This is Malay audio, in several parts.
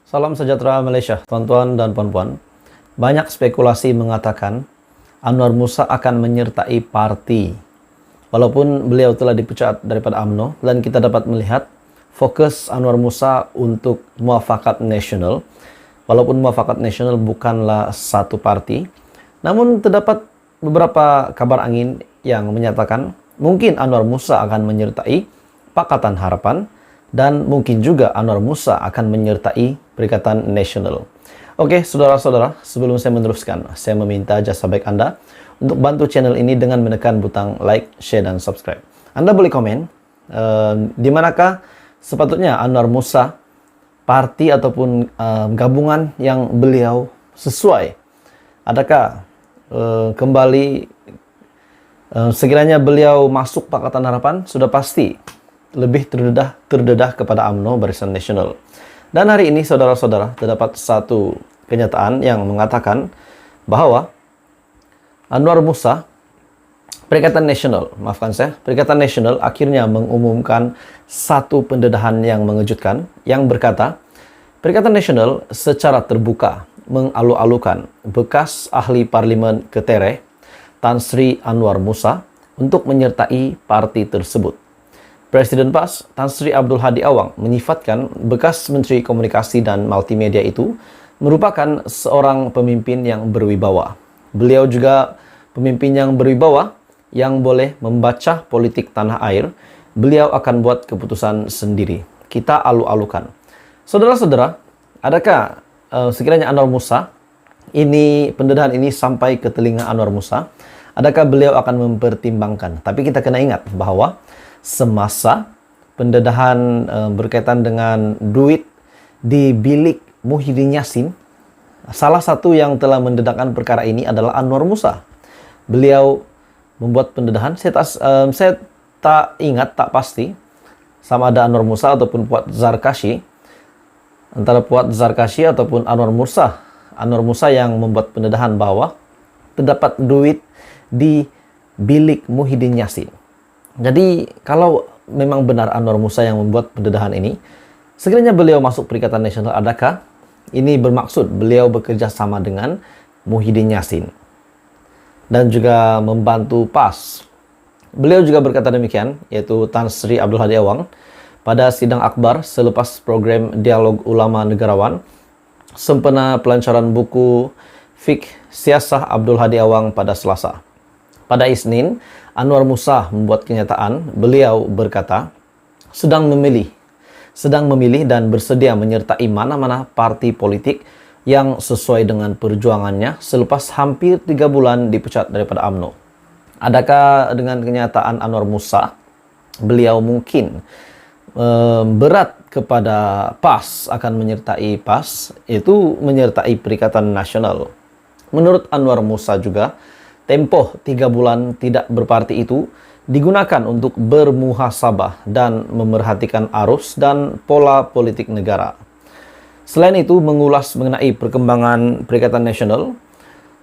Salam sejahtera Malaysia, tuan-tuan dan puan-puan. Banyak spekulasi mengatakan Anwar Musa akan menyertai parti. Walaupun beliau telah dipecat daripada UMNO dan kita dapat melihat fokus Anwar Musa untuk Muafakat Nasional. Walaupun Muafakat Nasional bukanlah satu parti, namun terdapat beberapa kabar angin yang menyatakan mungkin Anwar Musa akan menyertai Pakatan Harapan dan mungkin juga Anwar Musa akan menyertai Perikatan Nasional. Oke, saudara-saudara, sebelum saya meneruskan, saya meminta jasa baik Anda untuk bantu channel ini dengan menekan butang like, share, dan subscribe. Anda boleh komen, di manakah sepatutnya Anwar Musa, parti ataupun gabungan yang beliau sesuai. Adakah kembali sekiranya beliau masuk Pakatan Harapan, sudah pasti lebih terdedah kepada UMNO Barisan Nasional. Dan hari ini saudara-saudara terdapat satu kenyataan yang mengatakan bahwa Anwar Musa, Perikatan Nasional, maafkan saya, Perikatan Nasional akhirnya mengumumkan satu pendedahan yang mengejutkan yang berkata Perikatan Nasional secara terbuka mengalu-alukan bekas ahli parlimen Ketere Tan Sri Anwar Musa untuk menyertai parti tersebut. Presiden PAS Tan Sri Abdul Hadi Awang menyifatkan bekas Menteri Komunikasi dan Multimedia itu merupakan seorang pemimpin yang berwibawa. Beliau juga pemimpin yang berwibawa yang boleh membaca politik tanah air. Beliau akan buat keputusan sendiri. Kita alu-alukan. Saudara-saudara, adakah sekiranya Anwar Musa, pendedahan ini sampai ke telinga Anwar Musa, adakah beliau akan mempertimbangkan? Tapi kita kena ingat bahwa semasa pendedahan berkaitan dengan duit di bilik Muhyiddin Yassin, salah satu yang telah mendedahkan perkara ini adalah Anwar Musa. Beliau membuat pendedahan, saya tak ingat, tak pasti sama ada Anwar Musa ataupun Puat Zarkashi, antara Puat Zarkashi ataupun Anwar Musa yang membuat pendedahan bahwa terdapat duit di bilik Muhyiddin Yassin. Jadi kalau memang benar Anwar Musa yang membuat pendedahan ini, sekiranya beliau masuk Perikatan Nasional, adakah ini bermaksud beliau bekerja sama dengan Muhyiddin Yassin dan juga membantu PAS? Beliau juga berkata demikian, yaitu Tan Sri Abdul Hadi Awang pada sidang akbar selepas program Dialog Ulama Negarawan sempena pelancaran buku Fiqh Siasah Abdul Hadi Awang pada Selasa. Pada Isnin, Anwar Musa membuat kenyataan. Beliau berkata, sedang memilih dan bersedia menyertai mana-mana parti politik yang sesuai dengan perjuangannya selepas hampir 3 bulan dipecat daripada UMNO. Adakah dengan kenyataan Anwar Musa, beliau mungkin berat kepada PAS akan menyertai PAS, itu menyertai Perikatan Nasional? Menurut Anwar Musa juga, tempoh 3 bulan tidak berparti itu digunakan untuk bermuhasabah dan memerhatikan arus dan pola politik negara. Selain itu, mengulas mengenai perkembangan Perikatan Nasional,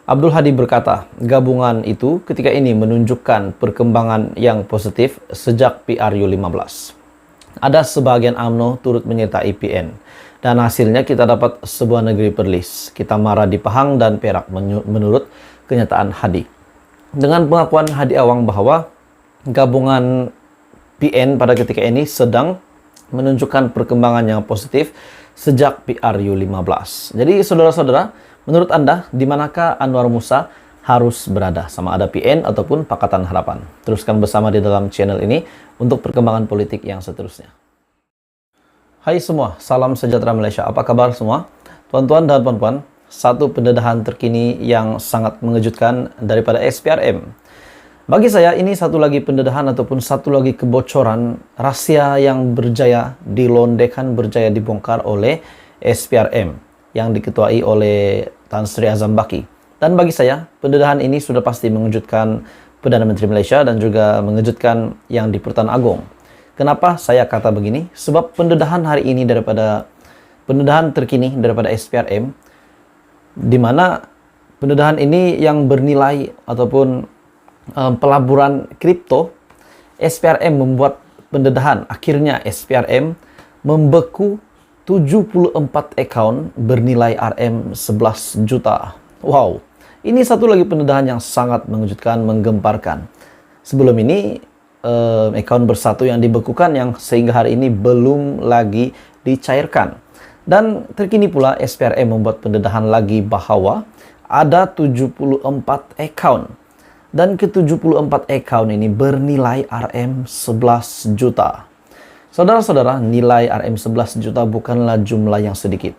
Abdul Hadi berkata, gabungan itu ketika ini menunjukkan perkembangan yang positif sejak PRU 15. Ada sebagian UMNO turut menyertai PN, dan hasilnya kita dapat sebuah negeri perlis. Kita marah di Pahang dan Perak, menurut kenyataan Hadi. Dengan pengakuan Hadi Awang bahwa gabungan PN pada ketika ini sedang menunjukkan perkembangan yang positif sejak PRU 15. Jadi saudara-saudara, menurut Anda, di manakah Anwar Musa harus berada? Sama ada PN ataupun Pakatan Harapan? Teruskan bersama di dalam channel ini untuk perkembangan politik yang seterusnya. Hai semua, salam sejahtera Malaysia. Apa kabar semua? Tuan-tuan dan puan-puan, satu pendedahan terkini yang sangat mengejutkan daripada SPRM. Bagi saya, ini satu lagi pendedahan ataupun satu lagi kebocoran rahasia yang berjaya dilondekan, berjaya dibongkar oleh SPRM yang diketuai oleh Tan Sri Azam Baki. Dan bagi saya, pendedahan ini sudah pasti mengejutkan Perdana Menteri Malaysia dan juga mengejutkan yang di Pertuan Agong. Kenapa saya kata begini? Sebab pendedahan hari ini pendedahan terkini daripada SPRM, di mana pendedahan ini yang bernilai ataupun pelaburan kripto, SPRM membuat pendedahan. Akhirnya SPRM membeku 74 account bernilai RM11 juta. Wow, ini satu lagi pendedahan yang sangat mengejutkan, menggemparkan. Sebelum ini, account bersatu yang dibekukan yang sehingga hari ini belum lagi dicairkan. Dan terkini pula SPRM membuat pendedahan lagi bahwa ada 74 account. Dan ke-74 account ini bernilai RM11 juta. Saudara-saudara, nilai RM11 juta bukanlah jumlah yang sedikit.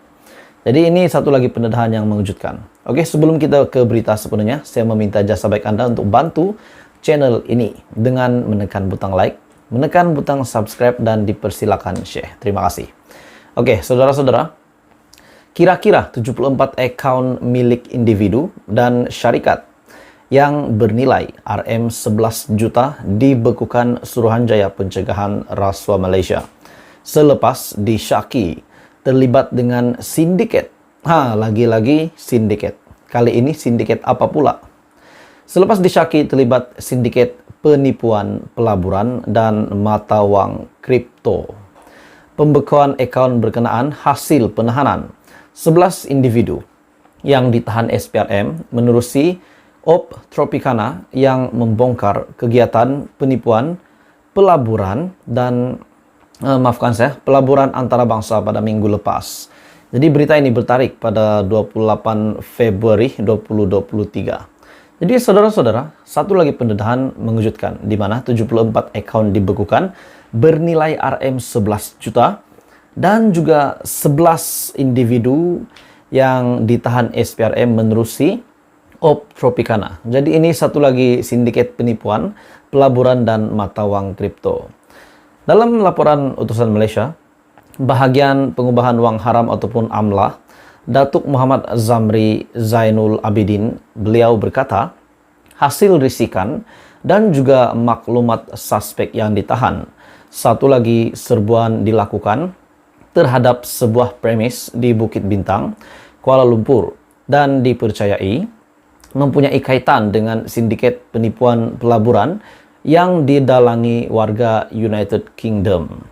Jadi ini satu lagi pendedahan yang mengejutkan. Oke, sebelum kita ke berita sepenuhnya, saya meminta jasa baik Anda untuk bantu channel ini dengan menekan butang like, menekan butang subscribe, dan dipersilakan share. Terima kasih. Oke, saudara-saudara, kira-kira 74 account milik individu dan syarikat yang bernilai RM11 juta dibekukan Suruhanjaya Pencegahan Rasuah Malaysia selepas disyaki terlibat dengan sindiket. Lagi-lagi sindiket. Kali ini sindiket apa pula? Selepas disyaki terlibat sindiket penipuan pelaburan dan mata wang kripto. Pembekuan akaun berkenaan hasil penahanan 11 individu yang ditahan SPRM menerusi Op Tropicana yang membongkar kegiatan penipuan pelaburan dan pelaburan antarabangsa pada minggu lepas. Jadi berita ini bertarik pada 28 Februari 2023. Jadi saudara-saudara, satu lagi pendedahan mengejutkan di mana 74 account dibekukan bernilai RM11 juta dan juga 11 individu yang ditahan SPRM menerusi Op Tropicana. Jadi ini satu lagi sindiket penipuan, pelaburan, dan mata wang kripto. Dalam laporan utusan Malaysia, bahagian pengubahan wang haram ataupun AMLAH, Datuk Muhammad Zamri Zainul Abidin, beliau berkata, hasil risikan dan juga maklumat suspek yang ditahan, satu lagi serbuan dilakukan terhadap sebuah premis di Bukit Bintang, Kuala Lumpur, dan dipercayai mempunyai kaitan dengan sindiket penipuan pelaburan yang didalangi warga United Kingdom.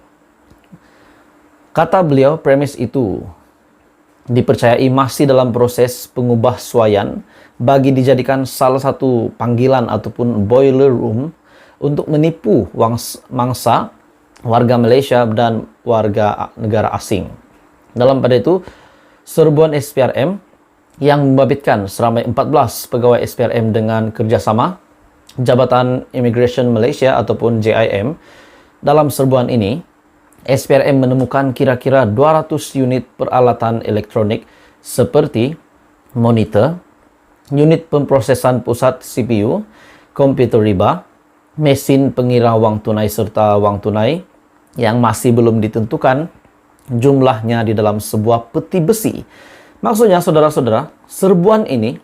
Kata beliau, premis itu dipercayai masih dalam proses pengubahsuaian bagi dijadikan salah satu panggilan ataupun boiler room untuk menipu mangsa warga Malaysia dan warga negara asing. Dalam pada itu, serbuan SPRM yang membabitkan seramai 14 pegawai SPRM dengan kerjasama Jabatan Immigration Malaysia ataupun JIM. Dalam serbuan ini, SPRM menemukan kira-kira 200 unit peralatan elektronik seperti monitor, unit pemprosesan pusat CPU, komputer riba, mesin pengira wang tunai serta wang tunai yang masih belum ditentukan jumlahnya di dalam sebuah peti besi. Maksudnya, saudara-saudara, serbuan ini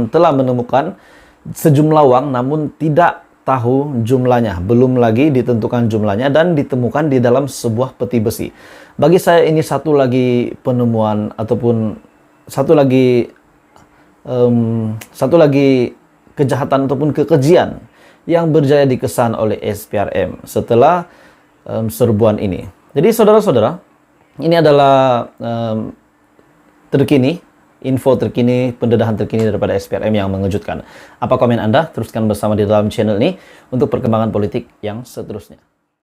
telah menemukan sejumlah wang namun tidak tahu jumlahnya. Belum lagi ditentukan jumlahnya dan ditemukan di dalam sebuah peti besi. Bagi saya ini satu lagi penemuan ataupun satu lagi kejahatan ataupun kekejian yang berjaya dikesan oleh SPRM setelah serbuan ini. Jadi saudara-saudara, ini adalah terkini, info terkini, pendedahan terkini daripada SPRM yang mengejutkan. Apa komen Anda? Teruskan bersama di dalam channel ini untuk perkembangan politik yang seterusnya.